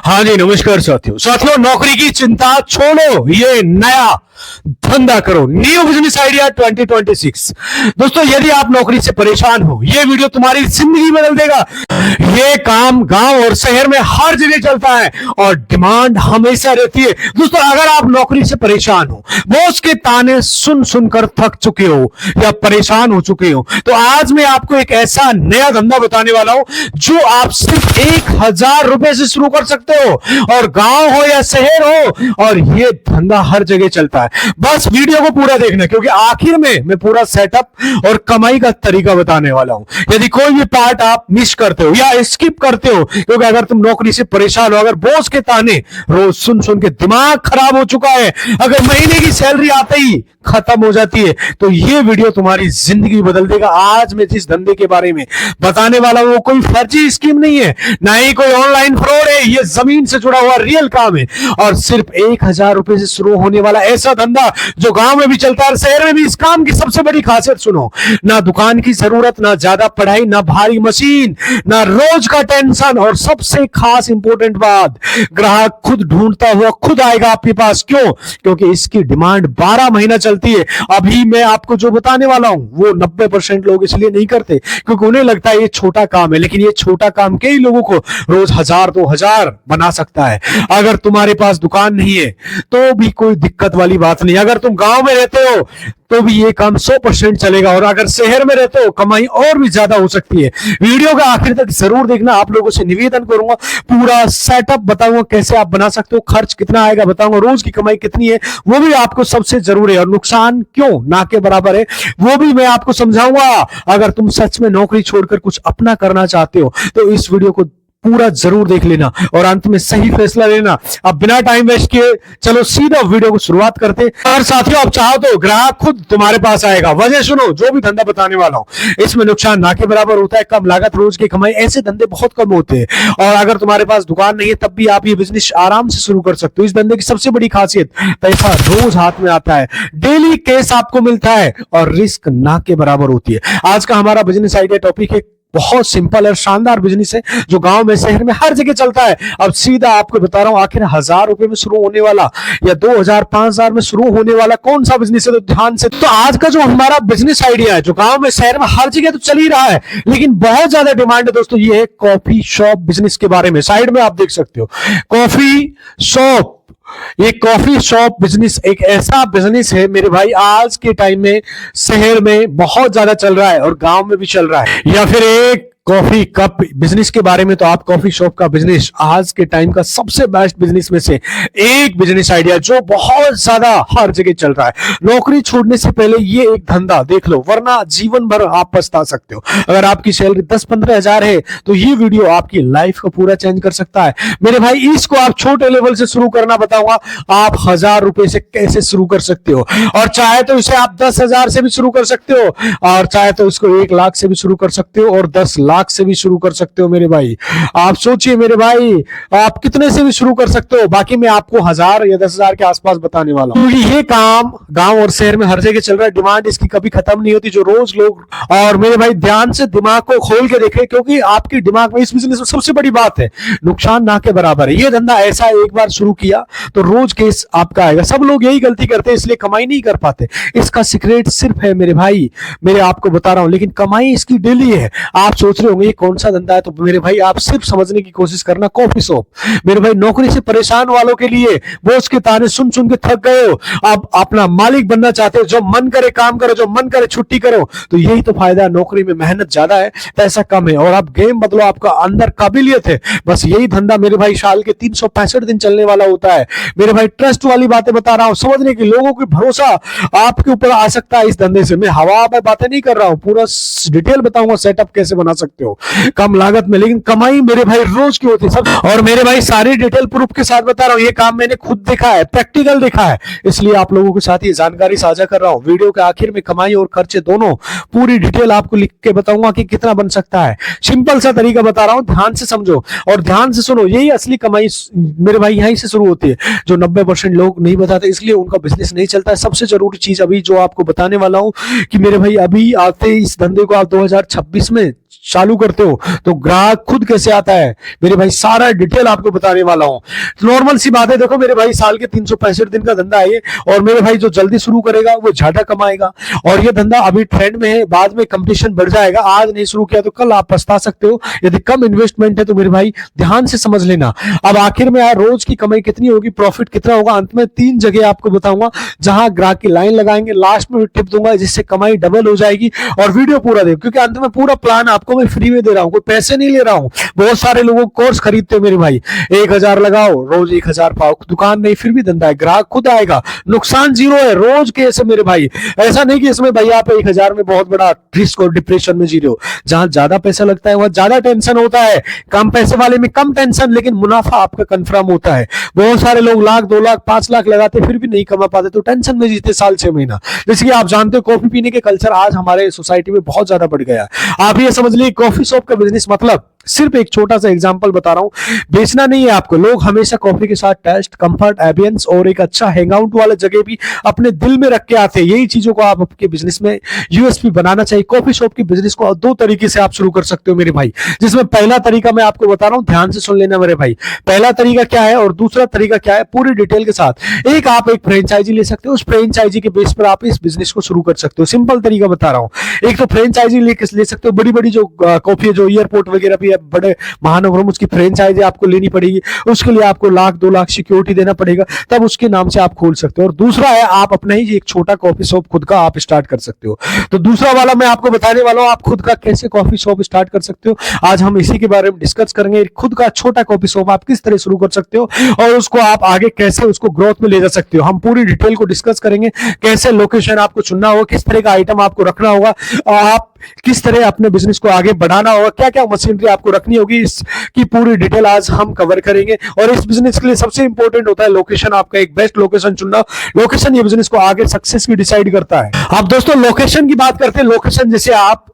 हाँ जी, नमस्कार साथियों नौकरी की चिंता छोड़ो, ये नया धंधा करो। New business idea 2026। दोस्तों, यदि आप नौकरी से परेशान हो, ये वीडियो तुम्हारी जिंदगी बदल देगा। ये काम गांव और शहर में हर जगह चलता है और डिमांड हमेशा रहती है। दोस्तों, अगर आप नौकरी से परेशान हो, बॉस के ताने सुन सुनकर थक चुके हो या परेशान हो चुके हो, तो आज मैं आपको एक ऐसा नया धंधा बताने वाला हूं जो आप सिर्फ 1000 रुपए से शुरू कर सकते हो, और गांव हो या शहर हो, और ये धंधा हर जगह चलता है। बस वीडियो को पूरा देखना, क्योंकि आखिर में मैं पूरा सेटअप और कमाई का तरीका बताने वाला हूं। यदि कोई भी पार्ट आप मिस करते हो या स्किप करते हो, क्योंकि अगर तुम नौकरी से परेशान हो, अगर बॉस के ताने रोज सुन सुन के दिमाग खराब हो चुका है, अगर महीने की सैलरी आते ही खत्म हो जाती है, तो ये वीडियो तुम्हारी जिंदगी बदल देगा। आज मैं जिस धंधे के बारे में बताने वाला हूं, वो कोई फर्जी स्कीम नहीं है, ना ही कोई ऑनलाइन फ्रॉड है। ये जमीन से जुड़ा हुआ रियल काम है, और सिर्फ 1000 रुपए से शुरू होने वाला ऐसा धंधा जो गांव में भी चलता है, शहर में भी। इस काम की सबसे बड़ी खासियत सुनो, ना दुकान की जरूरत, ना ज्यादा पढ़ाई, ना भारी मशीन, ना रोज का टेंशन, और सबसे खास इंपॉर्टेंट बात, ग्राहक खुद ढूंढता हुआ खुद आएगा आपके पास। क्यों? क्योंकि इसकी डिमांड 12 महीना चलती है। अभी मैं आपको जो बताने वाला हूं, वो 90% लोग इसलिए नहीं करते क्योंकि उन्हें लगता है ये छोटा काम है, लेकिन ये छोटा काम कई लोगों को रोज 1000-2000 बना सकता है। अगर तुम्हारे पास दुकान नहीं है तो भी कोई दिक्कत वाली बात नहीं। अगर तुम गांव में रहते हो तो भी ये काम 100% चलेगा, और अगर शहर में रहते हो कमाई और भी ज्यादा हो सकती है। वीडियो का आखिर तक जरूर देखना। आप लोगों से निवेदन करूंगा, पूरा सेटअप बताऊंगा कैसे आप बना सकते हो, खर्च कितना आएगा बताऊंगा, रोज की कमाई कितनी है वो भी आपको सबसे जरूरी है, और नुकसान क्यों ना के बराबर है वो भी मैं आपको समझाऊंगा। अगर तुम सच में नौकरी छोड़कर कुछ अपना करना चाहते हो तो इस वीडियो को पूरा जरूर देख लेना और अंत में सही फैसला लेना। अब बिना टाइम वेस्ट किए चलो सीधा वीडियो को शुरुआत करते हैं। और साथियों, आप चाहो तो ग्राहक खुद तुम्हारे पास आएगा। वजह सुनो, जो भी धंधा बताने वाला हूं इसमें नुकसान ना के बराबर होता है, कम लागत, रोज की कमाई, ऐसे धंधे बहुत कम होते हैं। और अगर तुम्हारे पास दुकान नहीं है तब भी आप ये बिजनेस आराम से शुरू कर सकते हो। इस धंधे की सबसे बड़ी खासियत, पैसा रोज हाथ में आता है, डेली कैश आपको मिलता है, और रिस्क ना के बराबर होती है। आज का हमारा बिजनेस आइडिया टॉपिक है बहुत सिंपल और शानदार बिजनेस है जो गांव में शहर में हर जगह चलता है। अब सीधा आपको बता रहा हूं, आखिर 1000 रुपए में शुरू होने वाला या 2000-5000 में शुरू होने वाला कौन सा बिजनेस है, तो ध्यान से। तो आज का जो हमारा बिजनेस आइडिया है, जो गांव में शहर में हर जगह तो चल ही रहा है, लेकिन बहुत ज्यादा डिमांड है दोस्तों, ये है कॉफी शॉप बिजनेस के बारे में। साइड में आप देख सकते हो कॉफी शॉप। ये कॉफी शॉप बिजनेस एक ऐसा बिजनेस है मेरे भाई, आज के टाइम में शहर में बहुत ज्यादा चल रहा है और गांव में भी चल रहा है। या फिर एक कॉफी कप बिजनेस के बारे में, तो आप कॉफी शॉप का बिजनेस आज के टाइम का सबसे बेस्ट बिजनेस में से एक बिजनेस आइडिया जो बहुत ज्यादा हर जगह चल रहा है। नौकरी छोड़ने से पहले ये एक धंधा देख लो, वरना जीवन भर आप पछता सकते हो। अगर आपकी सैलरी 10-15 हजार है तो ये वीडियो आपकी लाइफ को पूरा चेंज कर सकता है मेरे भाई। इसको आप छोटे लेवल से शुरू करना बताऊंगा, आप 1000 रुपए से कैसे शुरू कर सकते हो, और चाहे तो इसे आप 10,000 से भी शुरू कर सकते हो, और चाहे तो इसको 1 लाख से भी शुरू कर सकते हो, और 10 लाख से भी शुरू कर सकते हो मेरे भाई। आप सोचिए मेरे भाई, आप कितने से भी शुरू कर सकते हो। बाकी मैं आपको 1000 या 10,000 के आसपास बताने वाला हूं, क्योंकि ये काम गांव और शहर में हर जगह चल रहा है। डिमांड इसकी कभी खत्म नहीं होती, जो रोज लोग। और मेरे भाई ध्यान से दिमाग को खोल के देखें, क्योंकि आपके दिमाग में इस बिजनेस में सबसे बड़ी बात है, नुकसान ना के बराबर है। ये धंधा ऐसा है, एक बार शुरू किया तो रोज केस आपका आएगा। सब लोग यही गलती करते हैं, इसलिए कमाई नहीं कर पाते। इसका सीक्रेट सिर्फ है मेरे भाई, मेरे आपको बता रहा हूं, लेकिन कमाई इसकी डेली है। आप सोच रहे होंगे ये कौन सा धंधा है, तो मेरे भाई आप सिर्फ समझने की कोशिश करना, कॉफी शॉप। मेरे भाई, नौकरी से परेशान वालों के लिए, बॉस के ताने सुन सुन के थक गए हो, आप अपना मालिक बनना चाहते हो, जो मन करे काम करो, जो मन करे छुट्टी करो, तो यही तो फायदा है। नौकरी में मेहनत ज्यादा है, पैसा कम है, और आप गेम बदलो, आपका अंदर काबिलियत है। बस यही धंधा मेरे भाई साल के 365 दिन चलने वाला होता है मेरे भाई। ट्रस्ट वाली बातें बता रहा हूं, समझने की, लोगों की भरोसा आपके ऊपर आ सकता है इस धंधे से। मैं हवा में बातें नहीं कर रहा हूं, पूरा डिटेल बताऊंगा सेटअप कैसे बना सकते हो कम लागत में, लेकिन कमाई मेरे भाई रोज की होती है सब। और मेरे भाई सारी डिटेल प्रूफ के साथ बता रहा हूं, ये काम मैंने खुद देखा है, प्रैक्टिकल देखा है, इसलिए आप लोगों के साथ ये जानकारी साझा कर रहा हूं। वीडियो के आखिर में कमाई और खर्चे दोनों पूरी डिटेल आपको लिख के बताऊंगा कि कितना बन सकता है। सिंपल सा तरीका बता रहा हूं, ध्यान से समझो और ध्यान से सुनो। यही असली कमाई मेरे भाई यहीं से शुरू होती है, जो 90% लोग नहीं बताते, इसलिए उनका बिजनेस नहीं चलता है। सबसे जरूरी चीज अभी जो आपको बताने वाला हूं कि मेरे भाई, अभी आते इस धंधे को आप 2026 में चालू करते हो तो ग्राहक खुद कैसे आता है मेरे भाई, सारा डिटेल आपको बताने वाला हूं। नॉर्मल सी बात है, देखो मेरे भाई, साल के 365 दिन का धंधा है ये, और मेरे भाई जो जल्दी शुरू करेगा वो ज्यादा कमाएगा। और ये धंधा अभी ट्रेंड में है, बाद में कंपटीशन बढ़ जाएगा। आज नहीं शुरू किया तो कल आप पछता सकते हो। यदि कम इन्वेस्टमेंट है तो मेरे भाई ध्यान से समझ लेना। अब आखिर में यार रोज की कमाई कितनी होगी, प्रॉफिट कितना होगा, अंत में 3 जगह आपको बताऊंगा जहां ग्राहक की लाइन लगाएंगे। लास्ट में टिप दूंगा जिससे कमाई डबल हो जाएगी। और वीडियो पूरा देखो, क्योंकि अंत में पूरा प्लान आपको मैं फ्री में दे रहा हूं, कोई पैसे नहीं ले रहा हूं। बहुत सारे लोगों कोर्स खरीदते हैं मेरे भाई, 1000 लगाओ रोज 1000 पाओ, दुकान नहीं फिर भी धंधा है, ग्राहक खुद आएगा, नुकसान जीरो है। रोज के ऐसे मेरे भाई, ऐसा नहीं कि इसमें भाई आप 1000 में बहुत बड़ा रिस्क और डिप्रेशन में जी रहे हो। जहां ज्यादा पैसा लगता है वहां ज्यादा टेंशन होता है, कम पैसे वाले में कम टेंशन, लेकिन मुनाफा आपका कंफर्म होता है। बहुत सारे लोग लाख 2 लाख 5 लाख लगाते फिर भी नहीं कमा पाते, तो टेंशन में जीते साल 6 महीना। जैसे कि आप जानते हो कॉफी पीने के कल्चर आज हमारे सोसाइटी में बहुत ज्यादा बढ़ गया है। आप ये समझ लीजिए कॉफी शॉप का बिजनेस मतलब, सिर्फ एक छोटा सा एग्जांपल बता रहा हूं, बेचना नहीं है आपको। लोग हमेशा कॉफी के साथ टेस्ट, कंफर्ट, एम्बियंस और एक अच्छा हैंगआउट वाला जगह भी अपने दिल में रख के आते हैं। यही चीजों को आप आपके बिजनेस में यूएसपी बनाना चाहिए। कॉफी शॉप की बिजनेस को 2 तरीके से आप शुरू कर सकते हो मेरे भाई, जिसमें पहला तरीका मैं आपको बता रहा हूं, ध्यान से सुन लेना मेरे भाई। पहला तरीका क्या है और दूसरा तरीका क्या है, पूरी डिटेल के साथ। एक आप एक फ्रेंचाइजी ले सकते हो, उस फ्रेंचाइजी के बेस पर आप इस बिजनेस को शुरू कर सकते हो। सिंपल तरीका बता रहा हूं। एक तो फ्रेंचाइजी ले सकते हो, बड़ी बड़ी जो कॉफी जो एयरपोर्ट वगैरह भी है, बड़े महानगरों में उसकी फ्रेंचाइजी आपको लेनी पड़ेगी। उसके लिए आपको लाख 2 लाख सिक्योरिटी देना पड़ेगा, तब उसके नाम से आप खोल सकते हो। और दूसरा है आप अपना ही एक छोटा कॉफी शॉप खुद का आप स्टार्ट कर सकते हो। तो दूसरा वाला मैं आपको बताने वाला हूं, आप खुद का कैसे कॉफी शॉप स्टार्ट कर सकते हो। आज हम इसी के बारे में डिस्कस करेंगे। खुद का छोटा कॉफी शॉप आप किस तरह शुरू कर सकते हो और उसको आप आगे कैसे उसको ग्रोथ में ले जा सकते हो। हम पूरी डिटेल को डिस्कस करेंगे, कैसे लोकेशन आपको चुनना होगा, किस तरह का आइटम आपको रखना होगा, आप किस तरह अपने बिजनेस को आगे बढ़ाना होगा, क्या क्या मशीनरी आपको रखनी होगी, इसकी पूरी डिटेल आज हम कवर करेंगे। और इस बिजनेस के लिए सबसे इंपॉर्टेंट होता है लोकेशन, आपका एक बेस्ट लोकेशन चुनना। लोकेशन ये बिजनेस को आगे सक्सेस की डिसाइड करता है। अब दोस्तों लोकेशन की बात करते हैं। लोकेशन जैसे आप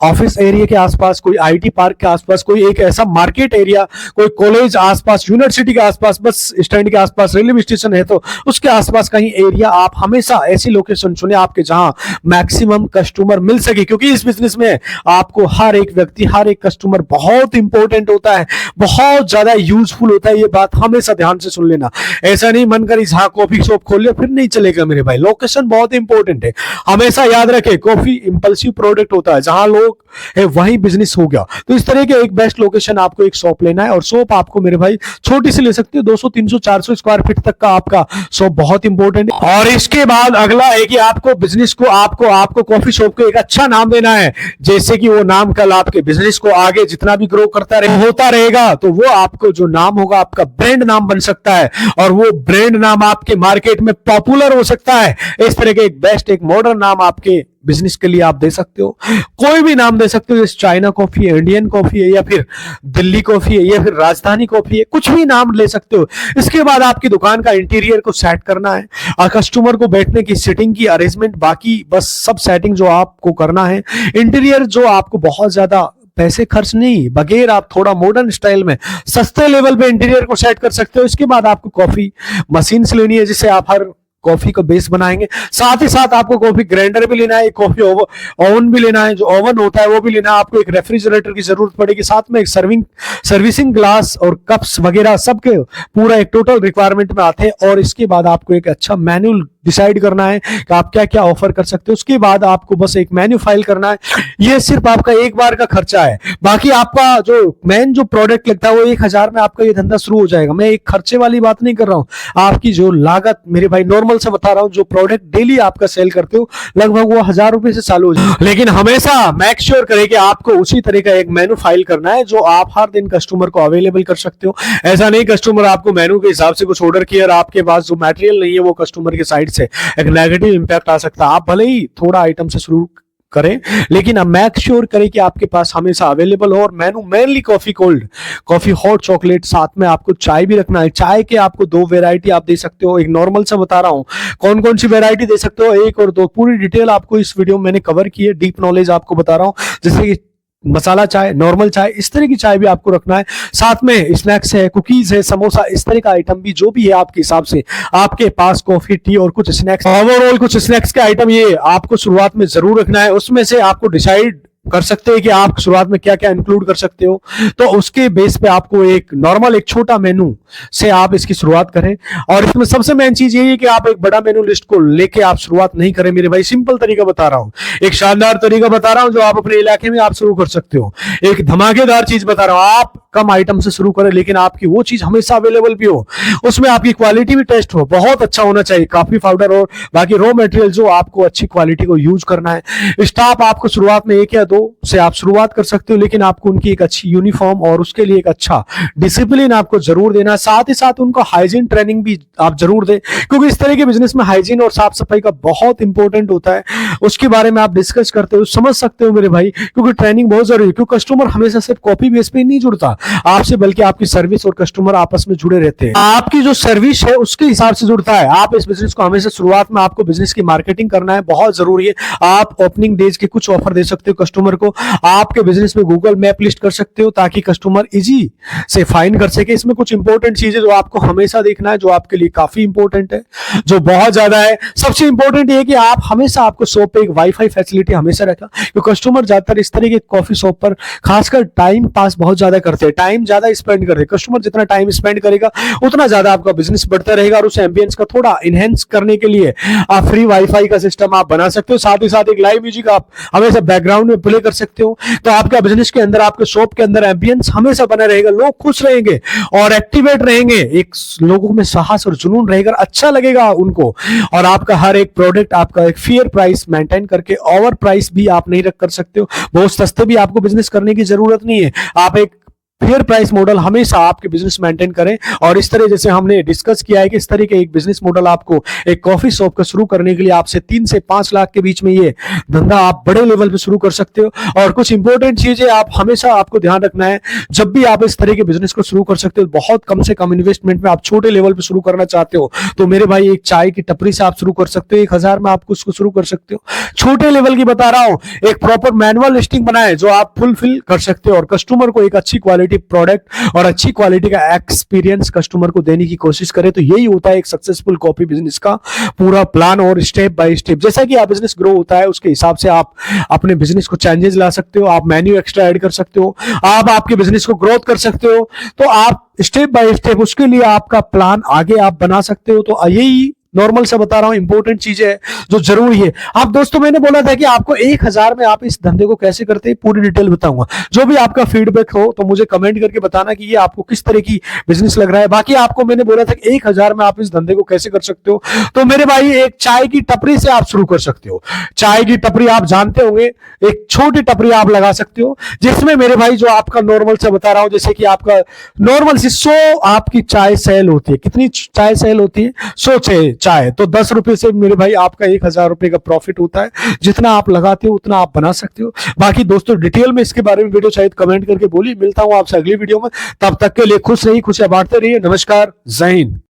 ऑफिस एरिया के आसपास, कोई आईटी पार्क के आसपास, कोई एक ऐसा मार्केट एरिया, कोई कॉलेज आसपास, यूनिवर्सिटी के आसपास, बस स्टैंड के आसपास, रेलवे स्टेशन है तो उसके आसपास कहीं एरिया, आप हमेशा ऐसी लोकेशन चुने आपके जहां मैक्सिमम कस्टमर मिल सके। क्योंकि इस बिजनेस में आपको हर एक व्यक्ति, हर एक कस्टमर बहुत इंपॉर्टेंट होता है, बहुत ज्यादा यूजफुल होता है। ये बात हमेशा ध्यान से सुन लेना। ऐसा नहीं मन कर जहां कॉफी शॉप खोल लिया फिर नहीं चलेगा मेरे भाई। लोकेशन बहुत इंपॉर्टेंट है, हमेशा याद रखे। कॉफी इंपल्सिव प्रोडक्ट होता है, जहां लोग है वही बिजनेस हो गया। तो इस तरह के एक बेस्ट लोकेशन आपको एक शॉप लेना है। और शॉप आपको मेरे भाई छोटी सी ले सकते हो, 200 300 400 स्क्वायर फीट तक का आपका शॉप बहुत इंपॉर्टेंट है। और इसके बाद अगला है कि आपको बिजनेस को आपको कॉफी शॉप को एक अच्छा नाम देना है, जैसे कि वो नाम कल आपके बिजनेस को आगे जितना भी ग्रो करता होता रहेगा तो वो आपको जो नाम होगा आपका ब्रांड नाम बन सकता है, और वो ब्रांड नाम आपके मार्केट में पॉपुलर हो सकता है। इस तरह के एक बेस्ट एक मॉडर्न नाम आपके बिजनेस के लिए आप दे सकते हो। कोई भी नाम दे सकते हो, जैसे चाइना कॉफी है, इंडियन कॉफी है, या फिर दिल्ली कॉफी है, या फिर राजधानी कॉफी है, कुछ भी नाम ले सकते हो। इसके बाद आपकी दुकान का इंटीरियर को सेट करना है, और कस्टमर को बैठने की सीटिंग की अरेंजमेंट, बाकी बस सब सेटिंग जो आपको करना है। इंटीरियर जो आपको बहुत ज्यादा पैसे खर्च नहीं, बगैर आप थोड़ा मॉडर्न स्टाइल में सस्ते लेवल पे इंटीरियर को सेट कर सकते हो। इसके बाद आपको कॉफी मशीन से लेनी है, जिससे आप हर कॉफी का बेस बनाएंगे। साथ ही साथ आपको कॉफी ग्राइंडर भी लेना है, कॉफी ओवन भी लेना है, जो ओवन होता है वो भी लेना है। आपको एक रेफ्रिजरेटर की जरूरत पड़ेगी, साथ में एक सर्विसिंग ग्लास और कप्स वगैरह सबके पूरा एक टोटल रिक्वायरमेंट में आते हैं। और इसके बाद आपको एक अच्छा मैनुअल डिसाइड करना है कि आप क्या क्या ऑफर कर सकते हो। उसके बाद आपको बस एक मेन्यू फाइल करना है। ये सिर्फ आपका एक बार का खर्चा है, बाकी आपका जो मेन जो प्रोडक्ट लगता है वो 1000 में आपका ये धंधा शुरू हो जाएगा। मैं एक खर्चे वाली बात नहीं कर रहा हूं, आपकी जो लागत मेरे भाई नॉर्मल से बता रहा हूं। जो प्रोडक्ट डेली आपका सेल करते हो लगभग वो 1000 रुपए से चालू हो जाए। लेकिन हमेशा मेक श्योर करें कि आपको उसी तरह का एक मेन्यू फाइल करना है जो आप हर दिन कस्टमर को अवेलेबल कर सकते हो। ऐसा नहीं कस्टमर आपको मेन्यू के हिसाब से कुछ ऑर्डर किया और आपके पास जो मटेरियल नहीं है वो कस्टमर के साइड से एक नेगेटिव इंपैक्ट आ सकता है। आप भले ही थोड़ा आइटम से शुरू करें, लेकिन आप मेक श्योर करें कि आपके पास हमेशा अवेलेबल हो। और मेनू mainly coffee cold, coffee hot chocolate, साथ में आपको चाय भी रखना है। चाय के आपको 2 वैरायटी आप दे सकते हो। एक नॉर्मल से बता रहा हूं कौन कौन सी वैरायटी दे सकते हो, 1 और 2 पूरी डिटेल आपको इस वीडियो में मैंने कवर की है। डीप नॉलेज आपको बता रहा हूं, जैसे कि मसाला चाय, नॉर्मल चाय, इस तरह की चाय भी आपको रखना है। साथ में स्नैक्स है, कुकीज है, समोसा, इस तरह का आइटम भी जो भी है आपके हिसाब से आपके पास, कॉफी, टी और कुछ स्नैक्स, ओवरऑल कुछ स्नैक्स के आइटम ये आपको शुरुआत में जरूर रखना है। उसमें से आपको डिसाइड कर सकते हैं कि आप शुरुआत में क्या क्या इंक्लूड कर सकते हो। तो उसके बेस पे आपको एक नॉर्मल एक छोटा मेनू से आप इसकी शुरुआत करें। और इसमें सबसे मेन चीज यही है कि आप एक बड़ा मेनू लिस्ट को लेके आप शुरुआत नहीं करें मेरे भाई। सिंपल तरीका बता रहा हूं, एक शानदार तरीका बता रहा हूं जो आप अपने इलाके में आप शुरू कर सकते हो। एक धमाकेदार चीज बता रहा हूं, आप कम आइटम से शुरू करें लेकिन आपकी वो चीज हमेशा अवेलेबल भी हो, उसमें आपकी क्वालिटी भी टेस्ट हो, बहुत अच्छा होना चाहिए। कॉफी पाउडर और बाकी रॉ मटेरियल जो आपको अच्छी क्वालिटी को यूज करना है। स्टाफ आपको शुरुआत में 1 या 2 से आप शुरुआत कर सकते हो, लेकिन आपको उनकी एक अच्छी यूनिफॉर्म और उसके लिए एक अच्छा डिसिप्लिन आपको जरूर देना है। साथ ही साथ उनको हाइजीन ट्रेनिंग भी आप जरूर दें, क्योंकि इस तरह के बिजनेस में हाइजीन और साफ सफाई का बहुत इंपॉर्टेंट होता है। उसके बारे में आप डिस्कस करते हो, समझ सकते हो मेरे भाई, क्योंकि ट्रेनिंग बहुत जरूरी है। क्योंकि कस्टमर हमेशा सिर्फ कॉपी बेस पे नहीं जुड़ता आपसे, बल्कि आपकी सर्विस और कस्टमर आपस में जुड़े रहते हैं। आपकी जो सर्विस है उसके हिसाब से जुड़ता है। आप इस बिजनेस को हमेशा शुरुआत में आपको बिजनेस की मार्केटिंग करना है, बहुत जरूरी है। आप ओपनिंग डेज के कुछ ऑफर दे सकते हो कस्टमर को। आपके बिजनेस में गूगल मैप लिस्ट कर सकते हो ताकि कस्टमर इजी से फाइंड कर सके। इसमें कुछ इंपॉर्टेंट चीजें जो आपको हमेशा देखना है, जो आपके लिए काफी इंपॉर्टेंट है, जो बहुत ज्यादा है। सबसे इंपॉर्टेंट ये है कि आप हमेशा आपको शॉप पे एक वाईफाई फैसिलिटी हमेशा रखा, क्योंकि कस्टमर ज्यादातर इस तरह के कॉफी शॉप पर खासकर टाइम पास बहुत ज्यादा करते हैं, टाइम ज्यादा स्पेंड करते हैं। कस्टमर जितना टाइम स्पेंड करेगा उतना ज्यादा आपका बिजनेस बढ़ता रहेगा। और उस एम्बियंस का थोड़ा इनहेंस करने के लिए आप फ्री वाईफाई का सिस्टम आप बना सकते हो। साथ ही साथ एक लाइव म्यूजिक आप हमेशा बैकग्राउंड में प्ले कर सकते हो, तो आपका बिजनेस के अंदर, आपके शॉप के अंदर एम्बियंस हमेशा बना रहेगा। लोग खुश रहेंगे और एक्टिवेट रहेंगे, एक लोगों में साहस और जुनून रहेगा, अच्छा लगेगा उनको। और आपका हर एक प्रोडक्ट आपका एक फेयर प्राइस मेंटेन करके, ओवर प्राइस भी आप नहीं रख कर सकते हो, बहुत सस्ते भी आपको बिजनेस करने की जरूरत नहीं है। आप एक फेयर प्राइस मॉडल हमेशा आपके बिजनेस मेंटेन करें। और इस तरह जैसे हमने डिस्कस किया है कि इस तरह के एक बिजनेस मॉडल आपको एक कॉफी शॉप का शुरू करने के लिए आपसे 3 से 5 लाख के बीच में ये धंधा आप बड़े लेवल पे शुरू कर सकते हो। और कुछ इंपॉर्टेंट चीजें आप हमेशा आपको ध्यान रखना है, जब भी आप इस तरह के बिजनेस को शुरू कर सकते हो, बहुत कम से कम इन्वेस्टमेंट में आप छोटे लेवल पे शुरू करना चाहते हो तो मेरे भाई एक चाय की टपरी से आप शुरू कर सकते हो। 1000 में आप उसको शुरू कर सकते हो, छोटे लेवल की बता रहा हूं। एक प्रॉपर मैनुअल लिस्टिंग बनाए जो आप फुलफिल कर सकते हो और कस्टमर को एक अच्छी क्वालिटी प्रोडक्ट और अच्छी क्वालिटी का एक्सपीरियंस कस्टमर को देने की कोशिश करें। तो यही होता है एक सक्सेसफुल कॉफी बिजनेस का पूरा प्लान। और स्टेप बाय स्टेप जैसा कि आप बिजनेस ग्रो होता है उसके हिसाब से आप अपने बिजनेस को चेंजेस ला सकते हो, आप मेन्यू एक्स्ट्रा ऐड कर सकते हो, आप आपके बिजनेस को ग्रोथ कर सकते हो। तो आप स्टेप बाय स्टेप उसके लिए आपका प्लान आगे आप बना सकते हो। तो यही नॉर्मल से बता रहा हूं, इंपॉर्टेंट चीजें है जो जरूरी है। आप दोस्तों, मैंने बोला था कि आपको 1000 में आप इस धंधे को कैसे करते हैं पूरी डिटेल बताऊंगा। जो भी आपका फीडबैक हो तो मुझे कमेंट करके बताना कि ये आपको किस तरह की बिजनेस लग रहा है। बाकी आपको मैंने बोला था कि 1000 में आप इस धंधे को कैसे कर सकते हो। तो मेरे भाई एक चाय की टपरी से आप शुरू कर सकते हो। चाय की टपरी आप जानते होंगे, एक छोटी टपरी आप लगा सकते हो जिसमें मेरे भाई जो आपका नॉर्मल से बता रहा हूं, जैसे कि आपका नॉर्मल सी 100 आपकी चाय सेल होती है। कितनी चाय सेल होती है? 100 चाय, तो 10 रुपए से मेरे भाई आपका 1000 रुपए का प्रॉफिट होता है। जितना आप लगाते हो उतना आप बना सकते हो। बाकी दोस्तों डिटेल में इसके बारे में वीडियो चाहिए कमेंट करके बोलिए। मिलता हूं आपसे अगली वीडियो में, तब तक के लिए खुश रहिए, खुशियां बांटते रहिए। नमस्कार, जय हिंद।